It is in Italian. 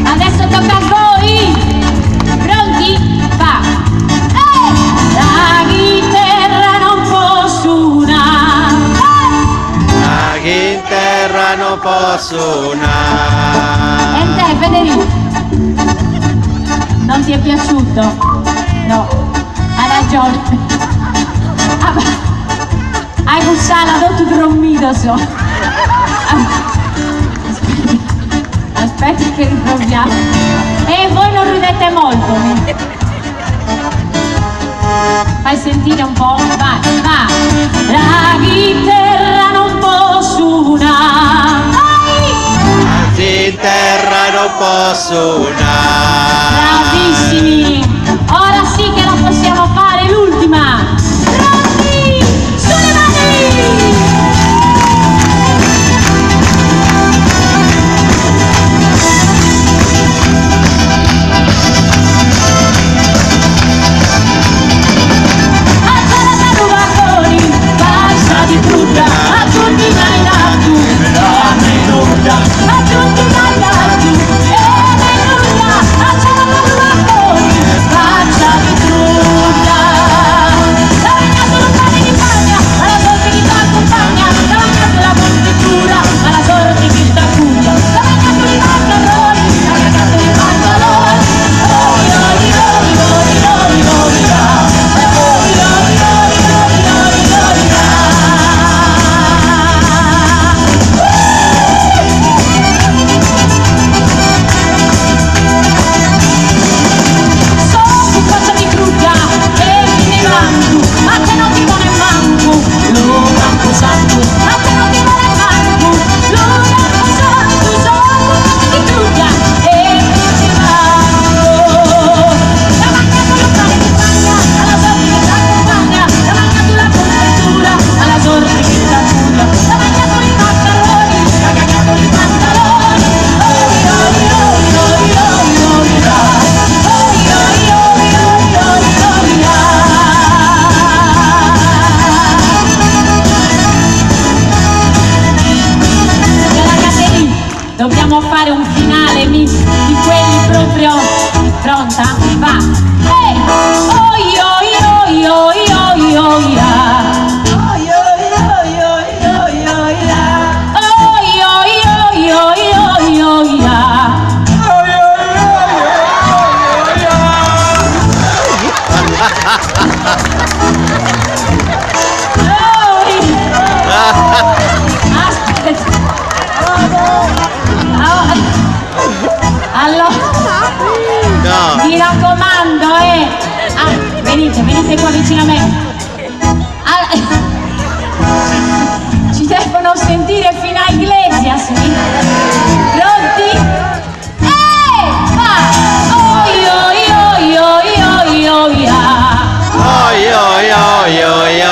Adesso tocca a voi, pronti? Va! La chitarra non può suonare, La chitarra non può suonare. E te Federico? Non ti è piaciuto? No, hai ragione. Hai cussala tutto dormito so. Aspetta che riproviamo. E voi non ridete molto. Fai sentire un po'. Vai, va. La chitarra non può suonare. La chitarra non può suonare. Bravissimi. Ora sì che la possiamo fare l'ultima. Pronti? Sulle mani! Dobbiamo fare un finale di quelli proprio. Pronta? Va! Ehi! Oi oi oi oi oi oi ya! Oi oi oi oi oi oi ya! Oi oi oi oi oi oi ya! Oi oi oi oi oi ya! Aspetta! Allora, No. mi raccomando, venite qua vicino a me. Ci devono sentire fino a Iglesias. Pronti? Va! Oi oi oi oi oi oi ya! Oi oi oi oi oi.